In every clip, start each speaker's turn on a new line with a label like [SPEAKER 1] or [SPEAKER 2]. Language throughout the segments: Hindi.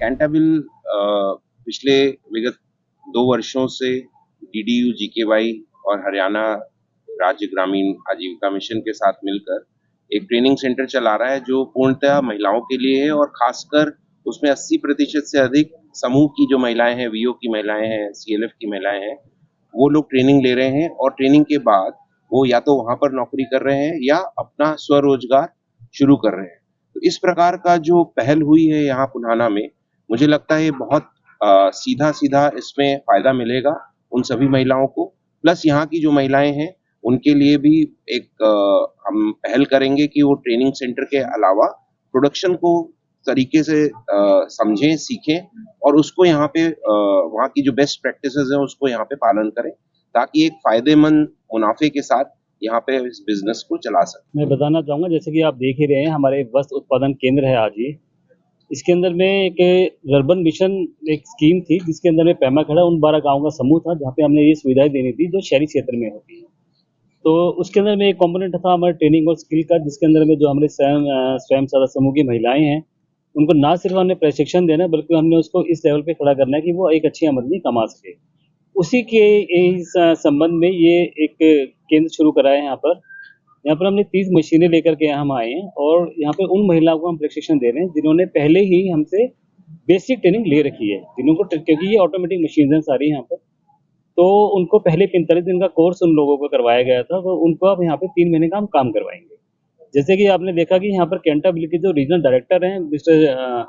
[SPEAKER 1] कैंटाबिल पिछले विगत 2 वर्षों से डीडीयू, जीकेवाई और हरियाणा राज्य ग्रामीण आजीविका मिशन के साथ मिलकर एक ट्रेनिंग सेंटर चला रहा है, जो पूर्णतः महिलाओं के लिए है और खासकर उसमें 80% से अधिक समूह की जो महिलाएं हैं, वीओ की महिलाएं हैं, सीएलएफ की महिलाएं हैं, वो लोग ट्रेनिंग ले रहे हैं और ट्रेनिंग के बाद वो या तो वहां पर नौकरी कर रहे हैं या अपना स्वरोजगार शुरू कर रहे हैं। तो इस प्रकार का जो पहल हुई है यहाँ पुनाना में, मुझे लगता है ये बहुत सीधा-सीधा इसमें फ़ायदा मिलेगा उन सभी महिलाओं को, प्लस यहाँ की जो महिलाएँ हैं, उनके लिए भी एक हम पहल करेंगे कि वो ट्रेनिंग सेंटर के अलावा प्रोडक्शन को तरीके से समझें, सीखें और उसको यहाँ पे वहाँ की जो बेस्ट प्रैक्टिसेज़ हैं, उसको यहाँ पे पालन करें, ताकि एक फ़ायदेमंद मुनाफ़े के साथ यहाँ पे इस बिज़नेस को चला सकें।
[SPEAKER 2] मैं बताना चाहूँगा, जैसे कि आप देख ही रहे हैं, हमारे वस्त्र उत्पादन केंद्र है आज ये। इसके अंदर में एक अर्बन मिशन एक स्कीम थी, जिसके अंदर में पैमा खड़ा उन 12 गाँव का समूह था, जहाँ पे हमने ये सुविधाएँ देनी थी, जो शहरी क्षेत्र में होती हैं। तो उसके अंदर में एक कॉम्पोनेंट था हमारे ट्रेनिंग और स्किल का, जिसके अंदर में जो हमारे स्वयं सहायता समूह की महिलाएँ हैं, उनको ना सिर्फ हमने प्रशिक्षण देना है, बल्कि हमने उसको इस लेवल पे खड़ा करना है कि वो एक अच्छी आमदनी कमा सके। उसी के इस संबंध में ये एक केंद्र शुरू करा है यहाँ पर। यहाँ पर हमने 30 मशीनें लेकर के हम आए हैं और यहाँ पे उन महिलाओं को हम प्रशिक्षण दे रहे हैं, जिन्होंने पहले ही हमसे बेसिक ट्रेनिंग ले रखी है, जिन्हों को क्योंकि ये ऑटोमेटिक मशीन्स हैं सारी यहाँ पर, तो उनको पहले 45 दिन का कोर्स उन लोगों को करवाया गया था, तो उनको अब यहाँ पे 3 महीने का हम काम करवाएँगे। जैसे कि आपने देखा कि यहाँ पर कैंटाबिल के जो रीजनल डायरेक्टर हैं, मिस्टर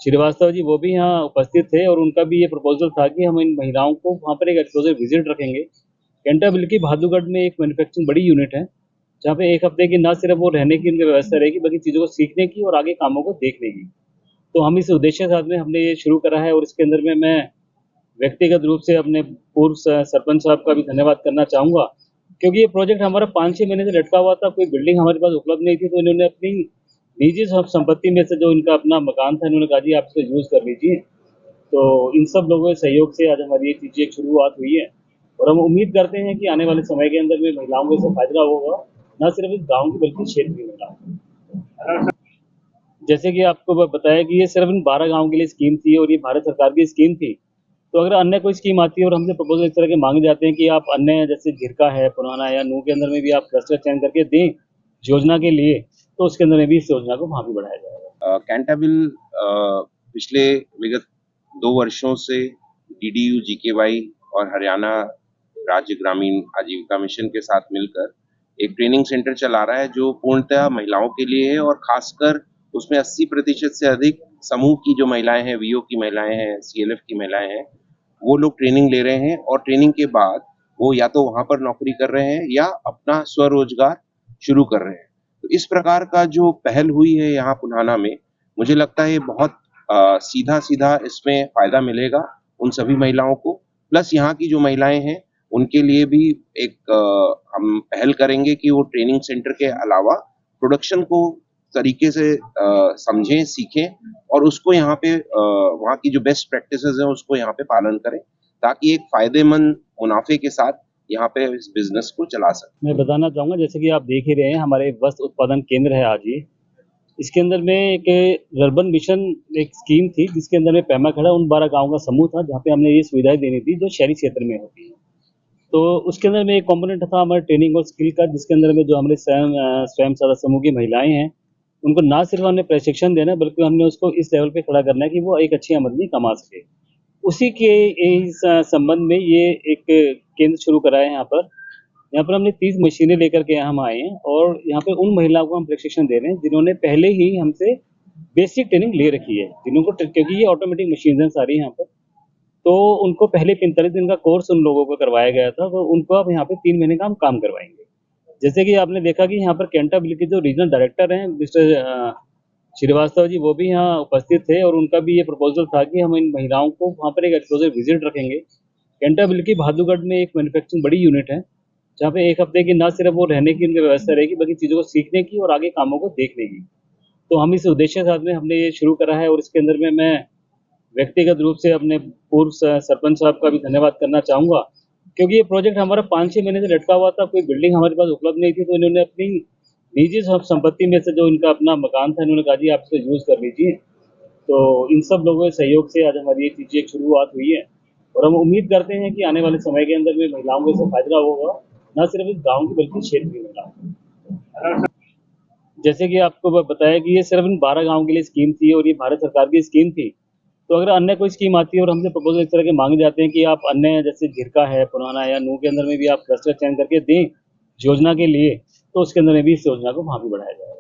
[SPEAKER 2] श्रीवास्तव जी, वो भी यहाँ उपस्थित थे और उनका भी ये प्रपोज़ल था कि हम इन महिलाओं को वहाँ पर एक एक्सपोज़र विज़िट रखेंगे। कैंटाबिल की भादुगढ़ में एक मैन्युफैक्चरिंग बड़ी यूनिट है, जहाँ पे 1 हफ्ते की ना सिर्फ वो रहने की उनकी व्यवस्था रहेगी, बल्कि चीज़ों को सीखने की और आगे कामों को देखने की। तो हम इस उद्देश्य के साथ में हमने ये शुरू करा है और इसके अंदर में मैं व्यक्तिगत रूप से अपने पूर्व सरपंच साहब का भी धन्यवाद करना चाहूँगा, क्योंकि ये प्रोजेक्ट हमारा 5-6 महीने से लटका हुआ था, कोई बिल्डिंग हमारे पास उपलब्ध नहीं थी, तो इन्होंने अपनी निजी संपत्ति में से जो इनका अपना मकान था, इन्होंने कहा जी आप इसको यूज़ कर लीजिए। तो इन सब लोगों के सहयोग से आज हमारी ये चीज़ की शुरुआत हुई है और हम उम्मीद करते हैं कि आने वाले समय के अंदर में महिलाओं को इससे फायदा होगा, न सिर्फ इस गाँव की बल्कि क्षेत्र की महिलाओं को। जैसे कि आपको बताया कि ये सिर्फ इन 12 गाँव के लिए स्कीम थी और ये भारत सरकार की स्कीम थी। तो अगर अन्य कोई स्कीम आती है और हमसे प्रपोज़ल इस तरह के माँगे जाते हैं कि आप अन्य जैसे झिरका है, पुराना है या नूह के अंदर में भी आप क्लस्टर चयन करके दें योजना के लिए, तो उसके अंदर में भी इस योजना को वहाँ भी बढ़ाया जाएगा।
[SPEAKER 1] कैंटाबिल पिछले विगत 2 वर्षों से डीडीयू, जीकेवाई और हरियाणा राज्य ग्रामीण आजीविका मिशन के साथ मिलकर एक ट्रेनिंग सेंटर चला रहा है, जो पूर्णतः महिलाओं के लिए है और खासकर उसमें 80% से अधिक समूह की जो महिलाएं हैं, वीओ की महिलाएं हैं, सीएलएफ की महिलाएं हैं, वो लोग ट्रेनिंग ले रहे हैं और ट्रेनिंग के बाद वो या तो वहां पर नौकरी कर रहे हैं या अपना स्वरोजगार शुरू कर रहे हैं। तो इस प्रकार का जो पहल हुई है यहाँ पुनाना में, मुझे लगता है ये बहुत सीधा-सीधा इसमें फ़ायदा मिलेगा उन सभी महिलाओं को, प्लस यहाँ की जो महिलाएँ हैं, उनके लिए भी एक हम पहल करेंगे कि वो ट्रेनिंग सेंटर के अलावा प्रोडक्शन को तरीके से समझें, सीखें और उसको यहाँ पे वहाँ की जो बेस्ट प्रैक्टिसेज़ हैं, उसको यहाँ पे पालन करें, ताकि एक फ़ायदेमंद मुनाफ़े के साथ यहाँ पे इस बिज़नेस को चला सकें।
[SPEAKER 2] मैं बताना चाहूँगा, जैसे कि आप देख ही रहे हैं, हमारे वस्त्र उत्पादन केंद्र है आज ये। इसके अंदर में एक अर्बन मिशन एक स्कीम थी, जिसके अंदर में पैमा खड़ा उन 12 गाँव का समूह था, जहाँ पे हमने ये सुविधाएँ देनी थी, जो शहरी क्षेत्र में होती हैं। तो उसके अंदर में एक कॉम्पोनेंट था हमारे ट्रेनिंग और स्किल का, जिसके अंदर में जो हमारे स्वयं सहायता समूह की महिलाएँ हैं, उनको ना सिर्फ हमने प्रशिक्षण देना है, बल्कि हमने उसको इस लेवल पे खड़ा करना है कि वो एक अच्छी आमदनी कमा सके। उसी के इस संबंध में ये एक केंद्र शुरू करा है यहाँ पर। यहाँ पर हमने 30 मशीनें लेकर के हम आए हैं और यहाँ पे उन महिलाओं को हम प्रशिक्षण दे रहे हैं, जिन्होंने पहले ही हमसे बेसिक ट्रेनिंग ले रखी है, जिन्हों को क्योंकि ये ऑटोमेटिक मशीन्स हैं सारी यहाँ पर, तो उनको पहले 45 दिन का कोर्स उन लोगों को करवाया गया था, तो उनको अब यहाँ पे 3 महीने का हम काम करवाएँगे। जैसे कि आपने देखा कि यहाँ पर कैंटाबिल के जो रीजनल डायरेक्टर हैं, मिस्टर श्रीवास्तव जी, वो भी यहाँ उपस्थित थे और उनका भी ये प्रपोज़ल था कि हम इन महिलाओं को वहाँ पर एक एक्सपोज़र विज़िट रखेंगे। कैंटाबिल की भादुगढ़ में एक मैन्युफैक्चरिंग बड़ी यूनिट है, जहाँ पे 1 हफ्ते की ना सिर्फ वो रहने की उनकी व्यवस्था रहेगी, बल्कि चीज़ों को सीखने की और आगे कामों को देखने की। तो हम इस उद्देश्य के साथ में हमने ये शुरू करा है और इसके अंदर में मैं व्यक्तिगत रूप से अपने पूर्व सरपंच साहब का भी धन्यवाद करना चाहूँगा, क्योंकि ये प्रोजेक्ट हमारा 5-6 महीने से लटका हुआ था, कोई बिल्डिंग हमारे पास उपलब्ध नहीं थी, तो इन्होंने अपनी निजी संपत्ति में से जो इनका अपना मकान था, इन्होंने कहा जी आप इसको यूज़ कर लीजिए। तो इन सब लोगों के सहयोग से आज हमारी ये चीज़ें एक शुरुआत हुई है और हम उम्मीद करते हैं कि आने वाले समय के अंदर में महिलाओं को इससे फायदा होगा, न सिर्फ इस गाँव की बल्कि क्षेत्र की महिलाओं को। जैसे कि आपको बताया कि ये सिर्फ इन 12 गाँव के लिए स्कीम थी और ये भारत सरकार की स्कीम थी। तो अगर अन्य कोई स्कीम आती है और हमसे प्रपोजल इस तरह के मांगे जाते हैं कि आप अन्य जैसे झिरका है, पुराना या नूह के अंदर में भी आप क्लस्टर चयन करके दें इस योजना के लिए, तो उसके अंदर में भी इस योजना को वहाँ भी बढ़ाया जाएगा।